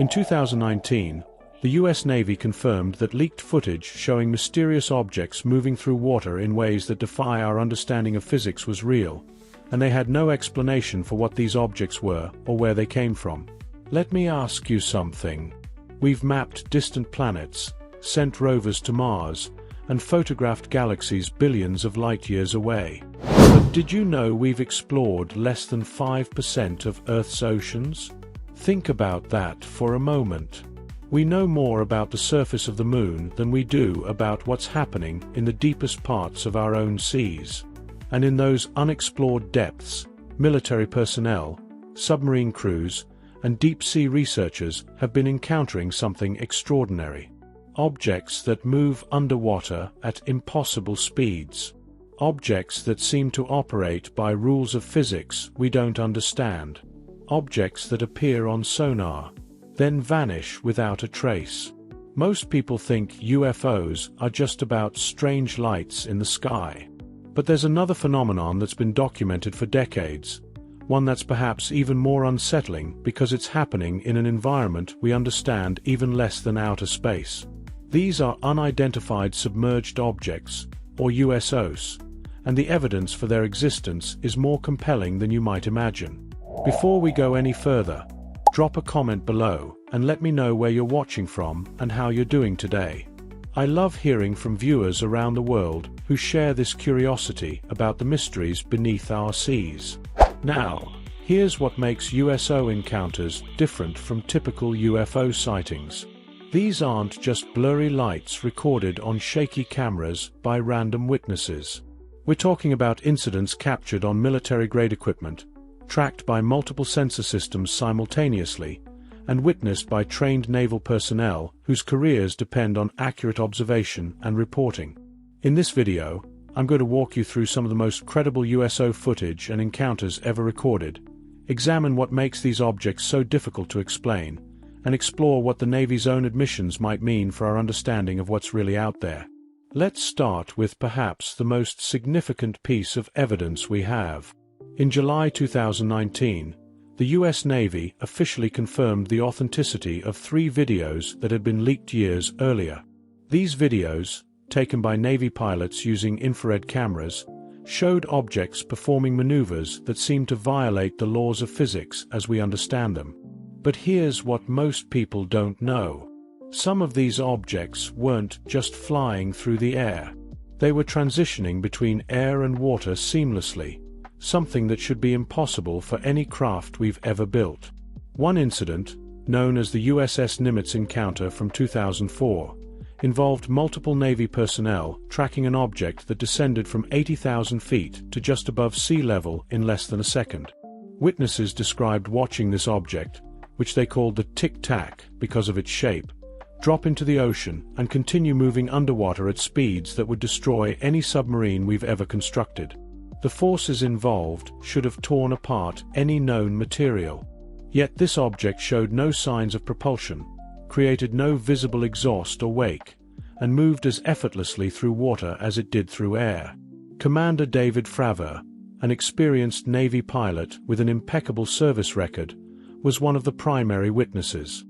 In 2019, the US Navy confirmed that leaked footage showing mysterious objects moving through water in ways that defy our understanding of physics was real, and they had no explanation for what these objects were or where they came from. Let me ask you something. We've mapped distant planets, sent rovers to Mars, and photographed galaxies billions of light-years away. But did you know we've explored less than 5% of Earth's oceans? Think about that for a moment. We know more about the surface of the Moon than we do about what's happening in the deepest parts of our own seas. And in those unexplored depths, military personnel, submarine crews, and deep-sea researchers have been encountering something extraordinary. Objects that move underwater at impossible speeds. Objects that seem to operate by rules of physics we don't understand. Objects that appear on sonar, then vanish without a trace. Most people think UFOs are just about strange lights in the sky. But there's another phenomenon that's been documented for decades, one that's perhaps even more unsettling because it's happening in an environment we understand even less than outer space. These are unidentified submerged objects, or USOs, and the evidence for their existence is more compelling than you might imagine. Before we go any further, drop a comment below and let me know where you're watching from and how you're doing today. I love hearing from viewers around the world who share this curiosity about the mysteries beneath our seas. Now, here's what makes USO encounters different from typical UFO sightings. These aren't just blurry lights recorded on shaky cameras by random witnesses. We're talking about incidents captured on military-grade equipment, tracked by multiple sensor systems simultaneously, and witnessed by trained naval personnel whose careers depend on accurate observation and reporting. In this video, I'm going to walk you through some of the most credible USO footage and encounters ever recorded, examine what makes these objects so difficult to explain, and explore what the Navy's own admissions might mean for our understanding of what's really out there. Let's start with perhaps the most significant piece of evidence we have. In July 2019, the US Navy officially confirmed the authenticity of 3 videos that had been leaked years earlier. These videos, taken by Navy pilots using infrared cameras, showed objects performing maneuvers that seemed to violate the laws of physics as we understand them. But here's what most people don't know. Some of these objects weren't just flying through the air. They were transitioning between air and water seamlessly, something that should be impossible for any craft we've ever built. One incident, known as the USS Nimitz encounter from 2004, involved multiple Navy personnel tracking an object that descended from 80,000 feet to just above sea level in less than a second. Witnesses described watching this object, which they called the Tic Tac because of its shape, drop into the ocean and continue moving underwater at speeds that would destroy any submarine we've ever constructed. The forces involved should have torn apart any known material. Yet this object showed no signs of propulsion, created no visible exhaust or wake, and moved as effortlessly through water as it did through air. Commander David Fravor, an experienced Navy pilot with an impeccable service record, was one of the primary witnesses.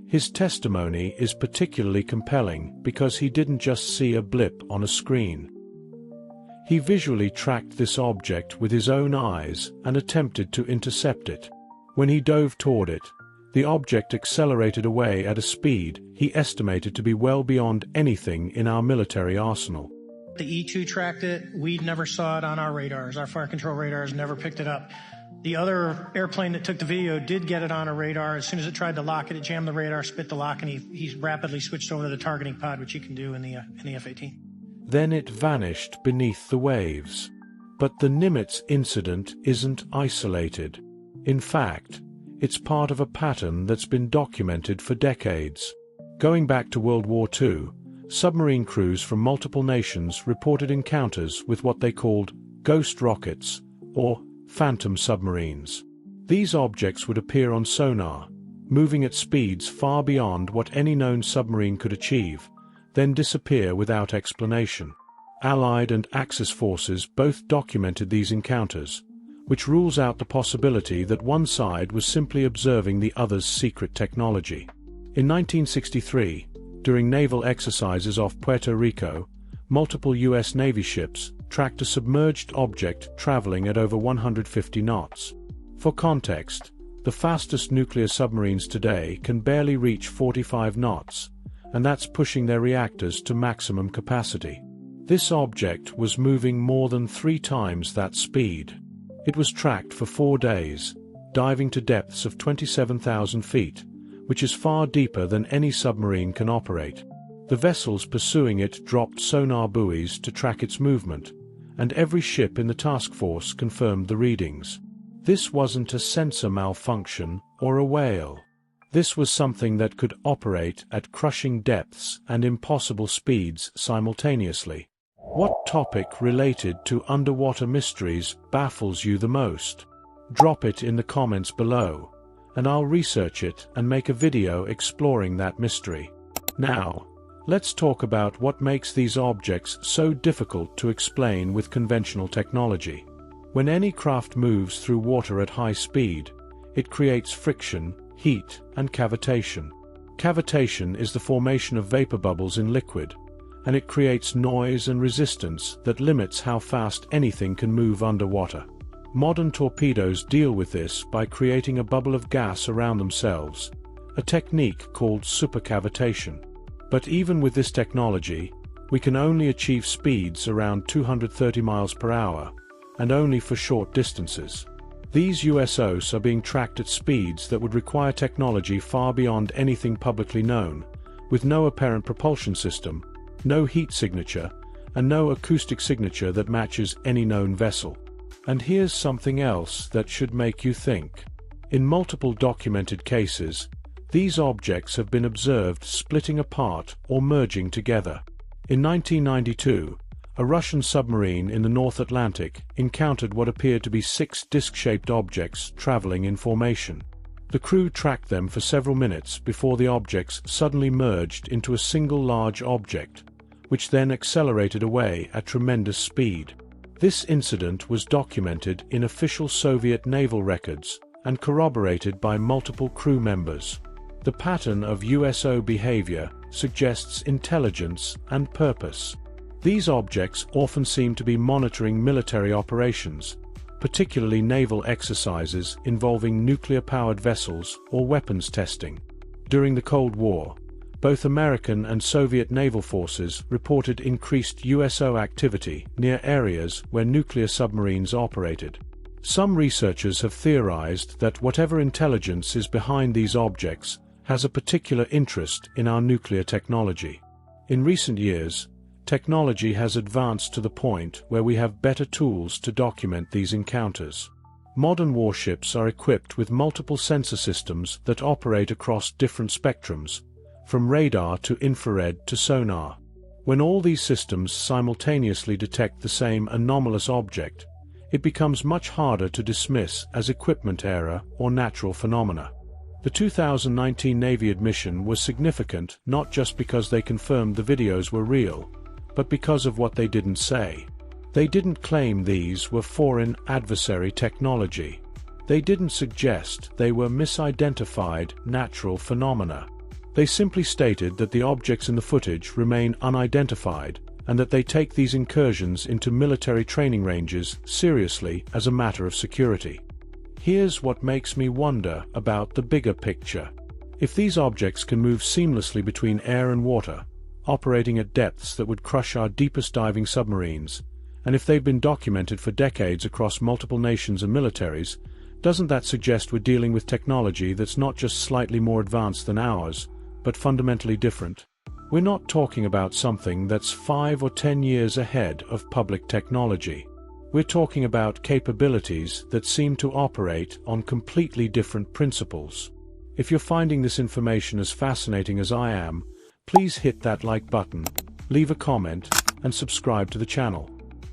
His testimony is particularly compelling because he didn't just see a blip on a screen. He visually tracked this object with his own eyes and attempted to intercept it. When he dove toward it, the object accelerated away at a speed he estimated to be well beyond anything in our military arsenal. The E-2 tracked it. We never saw it on our radars. Our fire control radars never picked it up. The other airplane that took the video did get it on a radar. As soon as it tried to lock it, it jammed the radar, spit the lock, and he rapidly switched over to the targeting pod, which you can do in the F-18. Then it vanished beneath the waves. But the Nimitz incident isn't isolated. In fact, it's part of a pattern that's been documented for decades. Going back to World War II, submarine crews from multiple nations reported encounters with what they called ghost rockets, or phantom submarines. These objects would appear on sonar, moving at speeds far beyond what any known submarine could achieve, then disappear without explanation. Allied and Axis forces both documented these encounters, which rules out the possibility that one side was simply observing the other's secret technology. In 1963, during naval exercises off Puerto Rico, multiple U.S. Navy ships tracked a submerged object traveling at over 150 knots. For context, the fastest nuclear submarines today can barely reach 45 knots, and that's pushing their reactors to maximum capacity. This object was moving more than 3 times that speed. It was tracked for 4 days, diving to depths of 27,000 feet, which is far deeper than any submarine can operate. The vessels pursuing it dropped sonar buoys to track its movement, and every ship in the task force confirmed the readings. This wasn't a sensor malfunction or a whale. This was something that could operate at crushing depths and impossible speeds simultaneously. What topic related to underwater mysteries baffles you the most? Drop it in the comments below, and I'll research it and make a video exploring that mystery. Now, let's talk about what makes these objects so difficult to explain with conventional technology. When any craft moves through water at high speed, it creates friction, heat, and cavitation. Cavitation is the formation of vapor bubbles in liquid, and it creates noise and resistance that limits how fast anything can move underwater. Modern torpedoes deal with this by creating a bubble of gas around themselves, a technique called supercavitation. But even with this technology, we can only achieve speeds around 230 miles per hour, and only for short distances. These USOs are being tracked at speeds that would require technology far beyond anything publicly known, with no apparent propulsion system, no heat signature, and no acoustic signature that matches any known vessel. And here's something else that should make you think. In multiple documented cases, these objects have been observed splitting apart or merging together. In 1992, a Russian submarine in the North Atlantic encountered what appeared to be 6 disc-shaped objects traveling in formation. The crew tracked them for several minutes before the objects suddenly merged into a single large object, which then accelerated away at tremendous speed. This incident was documented in official Soviet naval records and corroborated by multiple crew members. The pattern of USO behavior suggests intelligence and purpose. These objects often seem to be monitoring military operations, particularly naval exercises involving nuclear-powered vessels or weapons testing. During the Cold War, both American and Soviet naval forces reported increased USO activity near areas where nuclear submarines operated. Some researchers have theorized that whatever intelligence is behind these objects has a particular interest in our nuclear technology. In recent years, technology has advanced to the point where we have better tools to document these encounters. Modern warships are equipped with multiple sensor systems that operate across different spectrums, from radar to infrared to sonar. When all these systems simultaneously detect the same anomalous object, it becomes much harder to dismiss as equipment error or natural phenomena. The 2019 Navy admission was significant not just because they confirmed the videos were real, but because of what they didn't say. They didn't claim these were foreign adversary technology. They didn't suggest they were misidentified natural phenomena. They simply stated that the objects in the footage remain unidentified and that they take these incursions into military training ranges seriously as a matter of security. Here's what makes me wonder about the bigger picture. If these objects can move seamlessly between air and water, operating at depths that would crush our deepest diving submarines, and if they've been documented for decades across multiple nations and militaries, doesn't that suggest we're dealing with technology that's not just slightly more advanced than ours, but fundamentally different? We're not talking about something that's 5 or 10 years ahead of public technology. We're talking about capabilities that seem to operate on completely different principles. If you're finding this information as fascinating as I am, please hit that like button, leave a comment, and subscribe to the channel.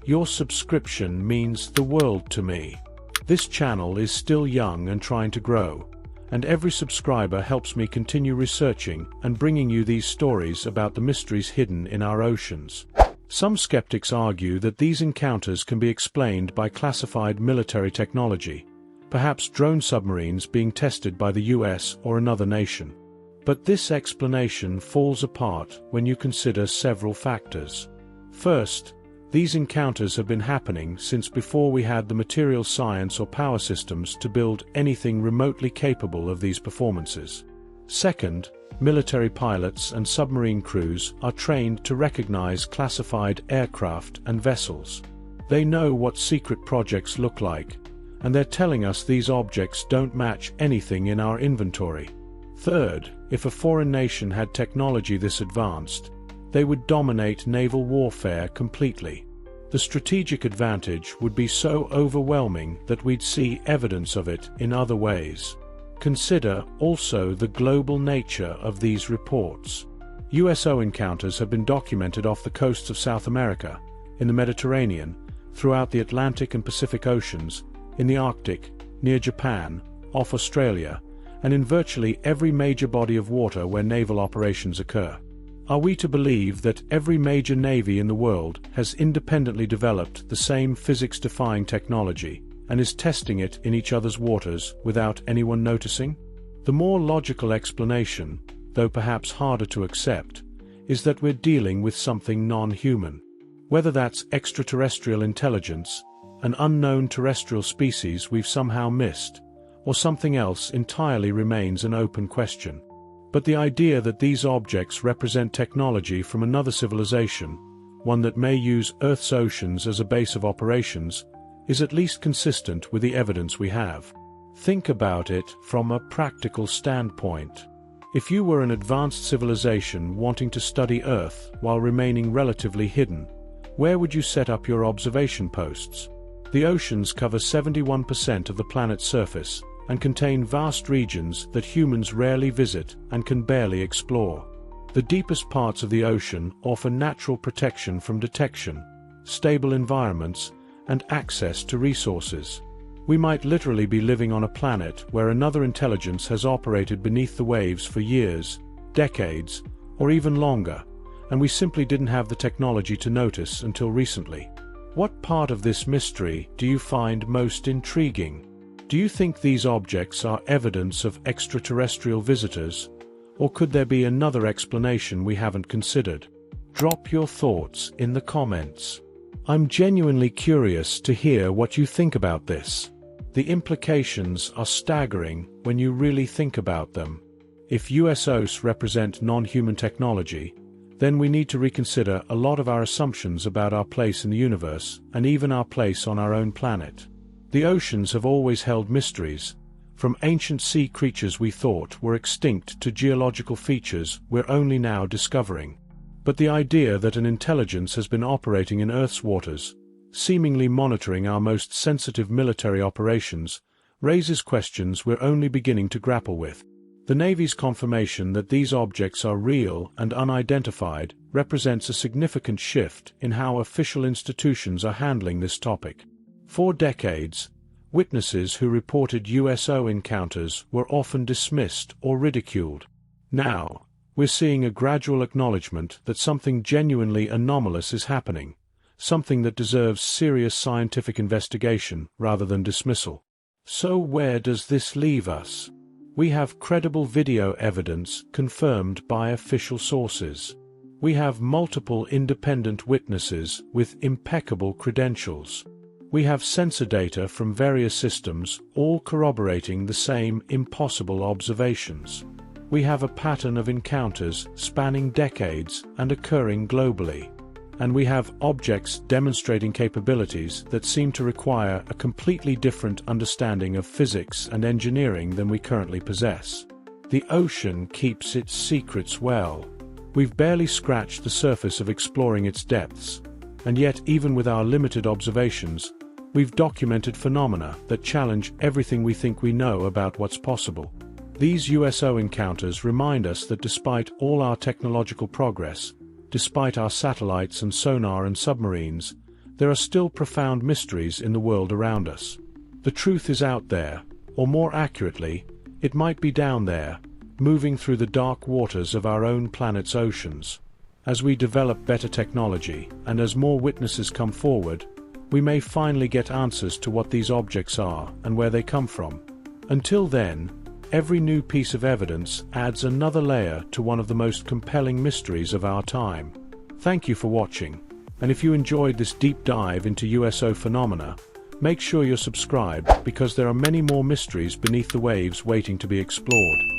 Your subscription means the world to me. This channel is still young and trying to grow, and every subscriber helps me continue researching and bringing you these stories about the mysteries hidden in our oceans. Some skeptics argue that these encounters can be explained by classified military technology, perhaps drone submarines being tested by the US or another nation. But this explanation falls apart when you consider several factors. First, these encounters have been happening since before we had the material science or power systems to build anything remotely capable of these performances. Second, military pilots and submarine crews are trained to recognize classified aircraft and vessels. They know what secret projects look like, and they're telling us these objects don't match anything in our inventory. Third, if a foreign nation had technology this advanced, they would dominate naval warfare completely. The strategic advantage would be so overwhelming that we'd see evidence of it in other ways. Consider also the global nature of these reports. USO encounters have been documented off the coasts of South America, in the Mediterranean, throughout the Atlantic and Pacific Oceans, in the Arctic, near Japan, off Australia, and in virtually every major body of water where naval operations occur. Are we to believe that every major navy in the world has independently developed the same physics-defying technology and is testing it in each other's waters without anyone noticing? The more logical explanation, though perhaps harder to accept, is that we're dealing with something non-human. Whether that's extraterrestrial intelligence, an unknown terrestrial species we've somehow missed, or something else entirely remains an open question. But the idea that these objects represent technology from another civilization, one that may use Earth's oceans as a base of operations, is at least consistent with the evidence we have. Think about it from a practical standpoint. If you were an advanced civilization wanting to study Earth while remaining relatively hidden, where would you set up your observation posts? The oceans cover 71% of the planet's surface and contain vast regions that humans rarely visit and can barely explore. The deepest parts of the ocean offer natural protection from detection, stable environments, and access to resources. We might literally be living on a planet where another intelligence has operated beneath the waves for years, decades, or even longer, and we simply didn't have the technology to notice until recently. What part of this mystery do you find most intriguing? Do you think these objects are evidence of extraterrestrial visitors, or could there be another explanation we haven't considered? Drop your thoughts in the comments. I'm genuinely curious to hear what you think about this. The implications are staggering when you really think about them. If USOs represent non-human technology, then we need to reconsider a lot of our assumptions about our place in the universe and even our place on our own planet. The oceans have always held mysteries, from ancient sea creatures we thought were extinct to geological features we're only now discovering. But the idea that an intelligence has been operating in Earth's waters, seemingly monitoring our most sensitive military operations, raises questions we're only beginning to grapple with. The Navy's confirmation that these objects are real and unidentified represents a significant shift in how official institutions are handling this topic. For decades, witnesses who reported USO encounters were often dismissed or ridiculed. Now, we're seeing a gradual acknowledgement that something genuinely anomalous is happening, something that deserves serious scientific investigation rather than dismissal. So where does this leave us? We have credible video evidence confirmed by official sources. We have multiple independent witnesses with impeccable credentials. We have sensor data from various systems, all corroborating the same impossible observations. We have a pattern of encounters spanning decades and occurring globally. And we have objects demonstrating capabilities that seem to require a completely different understanding of physics and engineering than we currently possess. The ocean keeps its secrets well. We've barely scratched the surface of exploring its depths, and yet even with our limited observations, we've documented phenomena that challenge everything we think we know about what's possible. These USO encounters remind us that despite all our technological progress, despite our satellites and sonar and submarines, there are still profound mysteries in the world around us. The truth is out there, or more accurately, it might be down there, moving through the dark waters of our own planet's oceans. As we develop better technology, and as more witnesses come forward, we may finally get answers to what these objects are and where they come from. Until then, every new piece of evidence adds another layer to one of the most compelling mysteries of our time. Thank you for watching, and if you enjoyed this deep dive into USO phenomena, make sure you're subscribed because there are many more mysteries beneath the waves waiting to be explored.